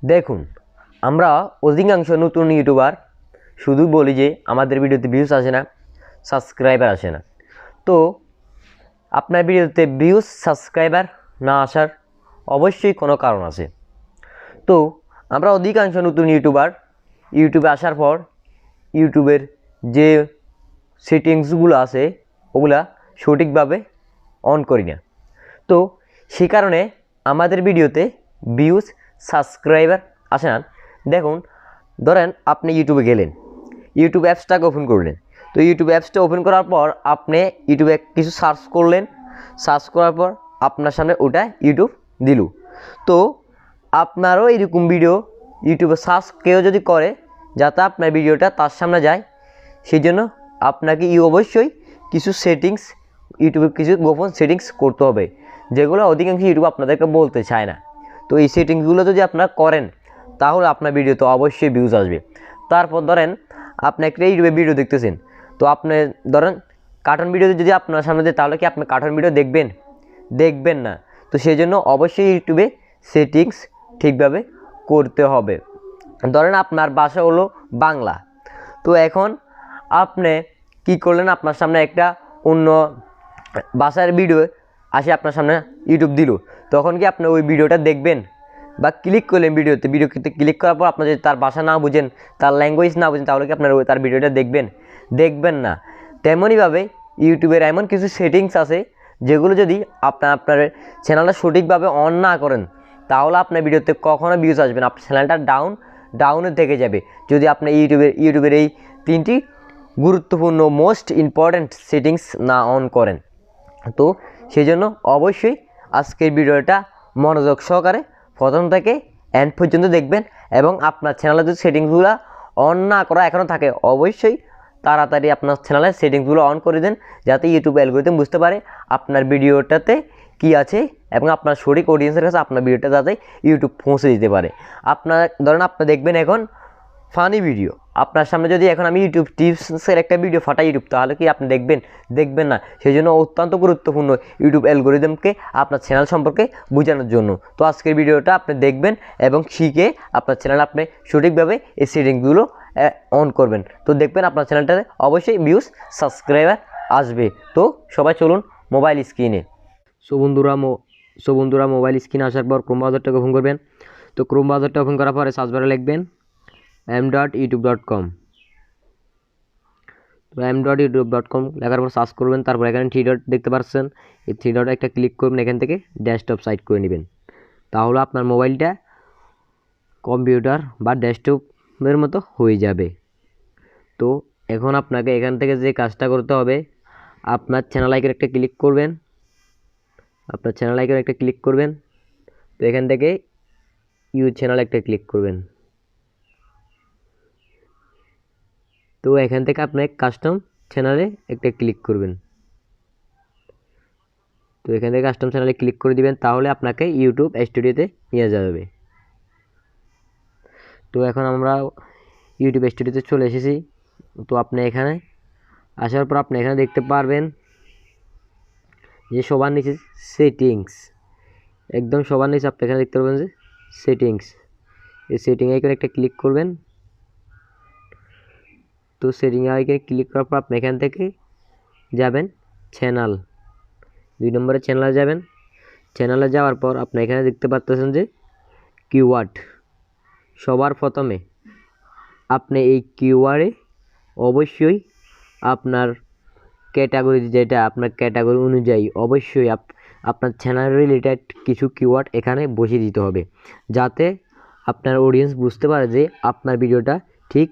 দেখুন, আমরা অধিকাংশ নতুন ইউটিউবার শুধু বলি যে আমাদের ভিডিওতে ভিউজ আসে না, সাবস্ক্রাইবার আসে না। তো আপনার ভিডিওতে ভিউজ সাবস্ক্রাইবার না আসার অবশ্যই কোনো কারণ আছে। তো আমরা অধিকাংশ নতুন ইউটিউবে আসার পর ইউটিউবের যে সেটিংসগুলো আছে ওগুলা সঠিকভাবে অন করি না। তো সে কারণে আমাদের ভিডিওতে ভিউজ সাবস্ক্রাইবার আসে না। দেখুন, ধরেন আপনি ইউটিউবে গেলেন, ইউটিউব অ্যাপসটাকে ওপেন করলেন। তো ইউটিউব অ্যাপসটা ওপেন করার পর আপনি ইউটিউবে কিছু সার্চ করলেন, সার্চ করার পর আপনার সামনে ওটা ইউটিউব দিল। তো আপনারও এরকম ভিডিও ইউটিউবে সার্চ কেউ যদি করে যাতে আপনার ভিডিওটা তার সামনে যায়, সেই জন্য আপনাকে অবশ্যই কিছু সেটিংস ইউটিউবে কিছু গোপন সেটিংস করতে হবে, যেগুলো অধিকাংশ ইউটিউব আপনাদেরকে বলতে চায় না। তো এই সেটিংসগুলো যদি আপনারা করেন তাহলে আপনার ভিডিওতে অবশ্যই ভিউজ আসবে। তারপর ধরেন আপনি একটা ইউটিউবে ভিডিও দেখতেছেন, তো আপনি ধরেন কার্টুন ভিডিও যদি আপনার সামনে দেয় তাহলে কি আপনি কার্টুন ভিডিও দেখবেন না। তো সেই জন্য অবশ্যই ইউটিউবে সেটিংস ঠিকভাবে করতে হবে। ধরেন আপনার ভাষা হলো বাংলা, তো এখন আপনি কি করলেন, আপনার সামনে একটা অন্য ভাষার ভিডিও আসে আপনার সামনে ইউটিউব দিল, তখন কি আপনি ওই ভিডিওটা দেখবেন? বা ক্লিক করলেন ভিডিওতে ক্লিক করার পর আপনার যদি তার ভাষা না বুঝেন, তার ল্যাঙ্গুয়েজ না বুঝেন, তাহলে কি আপনার তার ভিডিওটা দেখবেন না। তেমনইভাবে ইউটিউবের এমন কিছু সেটিংস আছে যেগুলো যদি আপনার চ্যানেলটা সঠিকভাবে অন না করেন তাহলে আপনার ভিডিওতে কখনো ভিউজ আসবে না, আপনার চ্যানেলটা ডাউনে থেকে যাবে যদি আপনি ইউটিউবের এই 3টি গুরুত্বপূর্ণ মোস্ট ইম্পর্ট্যান্ট সেটিংস না অন করেন। তো সেই জন্য অবশ্যই আজকের ভিডিওটা মনোযোগ সহকারে প্রথম থেকে এন্ড পর্যন্ত দেখবেন, এবং আপনার চ্যানেলের যদি সেটিংসগুলো অন না করা এখনও থাকে অবশ্যই তাড়াতাড়ি আপনার চ্যানেলের সেটিংসগুলো অন করে দেন, যাতে ইউটিউব অ্যালগরিদম বুঝতে পারে আপনার ভিডিওটাতে কী আছে এবং আপনার সঠিক অডিয়েন্সের কাছে আপনার ভিডিওটা যাতে ইউটিউব পৌঁছে দিতে পারে। আপনার ধরেন আপনি দেখবেন এখন ফানি ভিডিও, আপনার সামনে যদি এখন আমি ইউটিউব টিপসের একটা ভিডিও ফাটাই ইউটিউব, তাহলে কি আপনি দেখবেন না। সেই জন্য অত্যন্ত গুরুত্বপূর্ণ ইউটিউব অ্যালগরিদমকে আপনার চ্যানেল সম্পর্কে বোঝানোর জন্য। তো আজকের ভিডিওটা আপনি দেখবেন এবং শিখে আপনার চ্যানেল আপনি সঠিকভাবে এই সেটিংসগুলো অন করবেন। তো দেখবেন আপনার চ্যানেলটাতে অবশ্যই ভিউজ সাবস্ক্রাইবার আসবে। তো সবাই চলুন মোবাইল স্ক্রিনে। সো বন্ধুরা মোবাইল স্ক্রিনে আসার পর ক্রোম ব্রাউজারটাকে ওপেন করবেন। তো ক্রোম ব্রাউজারটা ওপেন করার পরে সার্চ বারে লিখবেন m.youtube.com। তো m.youtube.com লেখার পর সার্চ করবেন, তারপর এখানে 3 ডট দেখতে পাচ্ছেন, এই 3 ডটে একটা ক্লিক করবেন, এখান থেকে ডেস্কটপ সাইট করে নেবেন। তাহলে আপনার মোবাইলটা কম্পিউটার বা ডেস্কটপের মতো হয়ে যাবে। তো এখন আপনাকে এখান থেকে যে কাজটা করতে হবে, আপনার চ্যানেল আইকনে একটা ক্লিক করবেন, তো এখান থেকে চ্যানেল একটা ক্লিক করবেন। তো এখান থেকে আপনি কাস্টম চ্যানেলে একটা ক্লিক করবেন। তো এখান থেকে কাস্টম চ্যানেলে ক্লিক করে দিবেন, তাহলে আপনাকে ইউটিউব স্টুডিওতে নিয়ে যাবে। তো এখন আমরা ইউটিউব স্টুডিওতে চলে এসেছি। তো আপনি এখানে আসার পর আপনি এখানে দেখতে পারবেন যে সবার নিচে সেটিংস, একদম সবার নিচে আপনি এখানে দেখতে পারবেন যে সেটিংস, এই সেটিং আইকনে একটা ক্লিক করবেন। তো সেটিং আইকনে ক্লিক করার পর আপনি এখান থেকে যাবেন চ্যানেল, 2 নম্বরে চ্যানেলে যাবেন। চ্যানেলে যাওয়ার পর আপনি এখানে দেখতে পাচ্ছেন যে কিওয়ার্ড, সবার প্রথমে আপনি এই কিওয়ার্ডে অবশ্যই আপনার ক্যাটাগরি, যেটা আপনার ক্যাটাগরি অনুযায়ী অবশ্যই আপনার চ্যানেল রিলেটেড কিছু কিওয়ার্ড এখানে বসিয়ে দিতে হবে, যাতে আপনার অডিয়েন্স বুঝতে পারে যে আপনার ভিডিওটা ঠিক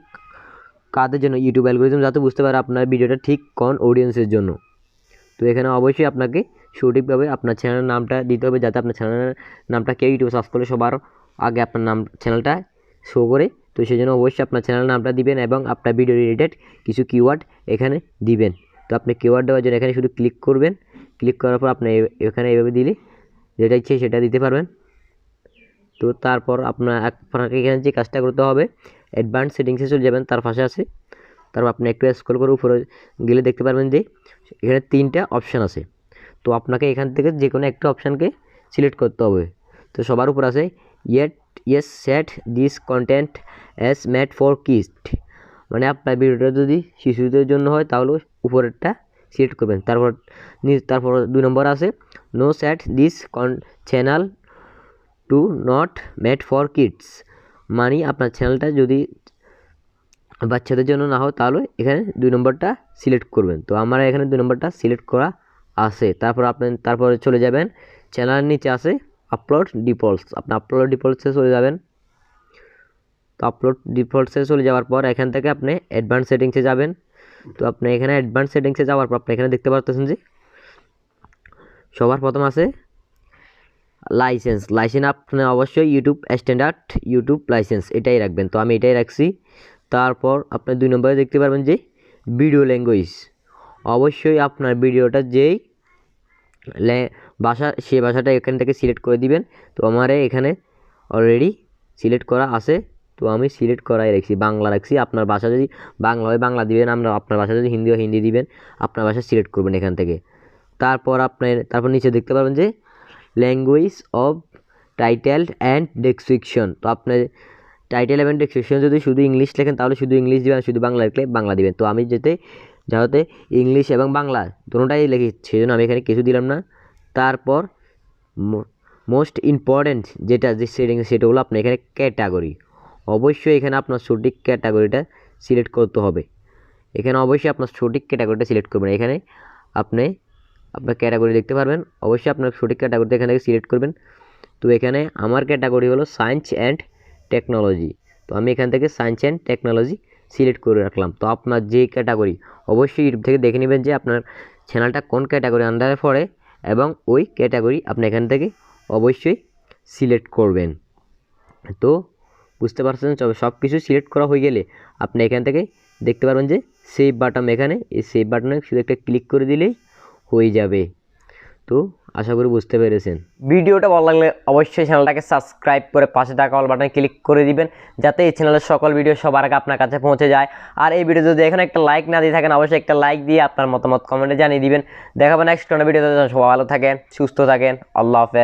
কাদের জন্য, ইউটিউব অ্যালগরিদম যাতে বুঝতে পারে আপনার ভিডিওটা ঠিক কোন অডিয়েন্সের জন্য। তো এখানে অবশ্যই আপনাকে সঠিকভাবে আপনার চ্যানেলের নামটা দিতে হবে, যাতে আপনার চ্যানেলের নামটা কেউ ইউটিউবে সার্চ করলে সবার আগে আপনার চ্যানেলটা শো করে। তো সেই জন্য অবশ্যই আপনার চ্যানেলের নামটা দিবেন এবং আপনার ভিডিও রিলেটেড কিছু কিওয়ার্ড এখানে দিবেন। তো আপনি কিওয়ার্ড দেওয়ার জন্য এখানে শুধু ক্লিক করবেন, ক্লিক করার পর আপনি এখানে এইভাবে দিলে যেটা ইচ্ছে সেটা দিতে পারবেন। তো তারপর আপনাকে এখানে যে কাজটা করতে হবে, অ্যাডভান্স সেটিংসে চলে যাবেন, তার পাশে আছে। তারপর আপনি একটু স্ক্রল করে উপরে গেলে দেখতে পারবেন যে এখানে 3টা অপশান আছে। তো আপনাকে এখান থেকে যে কোনো একটা অপশানকে সিলেক্ট করতে হবে। তো সবার উপর আছে yes set this content as made for kids, মানে আপনার ভিডিওটা যদি শিশুদের জন্য হয় তাহলে উপরেরটা সিলেক্ট করবেন। তারপর 2 নম্বর আছে no set this channel to not made for kids, মানে আপনার চ্যানেলটা যদি বাচ্চাদের জন্য না হয় তাহলে এখানে 2 নম্বরটা সিলেক্ট করবেন। তো আমার এখানে 2 নম্বরটা সিলেক্ট করা আছে। তারপরে চলে যাবেন চ্যানেলের নিচে আছে আপলোড ডিফল্টস, আপনি আপলোড ডিফল্টসে চলে যাবেন। তো আপলোড ডিফল্টসে চলে যাওয়ার পর এখান থেকে আপনি অ্যাডভান্স সেটিংসে যাবেন। তো আপনি এখানে অ্যাডভান্স সেটিংসে যাওয়ার পর আপনি এখানে দেখতে পাচ্ছেন যে সবার প্রথম আছে লাইসেন্স আপনি অবশ্যই ইউটিউব স্ট্যান্ডার্ড ইউটিউব লাইসেন্স এটাই রাখবেন। তো আমি এটাই রাখছি। তারপর আপনি 2 নম্বরে দেখতে পারবেন যে ভিডিও ল্যাঙ্গুয়েজ, অবশ্যই আপনার ভিডিওটা যেই ভাষা সেই ভাষাটা এখান থেকে সিলেক্ট করে দিবেন। তো আমার এখানে অলরেডি সিলেক্ট করা আছে, তো আমি সিলেক্ট করাই রাখছি, বাংলা রাখছি। আপনার ভাষা যদি বাংলা হয় বাংলা দিবেন, আপনার ভাষা যদি হিন্দি হয় হিন্দি দিবেন, আপনার ভাষা সিলেক্ট করবেন এখান থেকে। তারপর নিচে দেখতে পারবেন যে language of title and description, তো আপনার টাইটেল এবং ডেসক্রিপশন যদি শুধু ইংলিশ লেখেন তাহলে শুধু ইংলিশ দিবেন, শুধু বাংলা লিখলে বাংলা দিবেন। তো আমি যাতে ইংলিশ এবং বাংলা দুটোটাই লিখি সেই জন্য আমি এখানে কিছু দিলাম না। তারপর মোস্ট ইম্পর্ট্যান্ট যে সেটিংস সেটা হলো আপনি এখানে ক্যাটাগরি, অবশ্যই এখানে আপনার সঠিক ক্যাটাগরিটা সিলেক্ট করতে হবে। এখানে অবশ্যই আপনার সঠিক ক্যাটাগরিটা সিলেক্ট করবেন। এখানে আপনার ক্যাটাগরি দেখতে পারবেন, অবশ্যই আপনার সঠিক ক্যাটাগরিটা এখান থেকে সিলেক্ট করবেন। তো এখানে আমার ক্যাটাগরি হলো সায়েন্স অ্যান্ড টেকনোলজি, তো আমি এখান থেকে সায়েন্স অ্যান্ড টেকনোলজি সিলেক্ট করে রাখলাম। তো আপনার যে ক্যাটাগরি অবশ্যই ইউটিউব থেকে দেখে নেবেন যে আপনার চ্যানেলটা কোন ক্যাটাগরি আন্ডারে পড়ে এবং ওই ক্যাটাগরি আপনি এখান থেকে অবশ্যই সিলেক্ট করবেন। তো বুঝতে পারছেন, সব কিছু সিলেক্ট করা হয়ে গেলে আপনি এখান থেকে দেখতে পারবেন যে সেভ বাটন, এখানে এই সেভ বাটনে শুধু একটা ক্লিক করে দিলেই হয়ে যাবে। তো আশা করি বুঝতে পেরেছেন। ভিডিওটা ভালো লাগলে অবশ্যই চ্যানেলটাকে সাবস্ক্রাইব করে পাশে থাকা অল বাটনে ক্লিক করে দিবেন, যাতে এই চ্যানেলের সকল ভিডিও সবার আগে আপনার কাছে পৌঁছে যায়। আর এই ভিডিও যদি এখানে একটা লাইক না দিয়ে থাকেন অবশ্যই একটা লাইক দিয়ে আপনার মতামত কমেন্টে জানিয়ে দিবেন। দেখাবেন নেক্সট কোনো ভিডিওতে। সবাই ভালো থাকেন, সুস্থ থাকেন, আল্লাহ হাফেজ।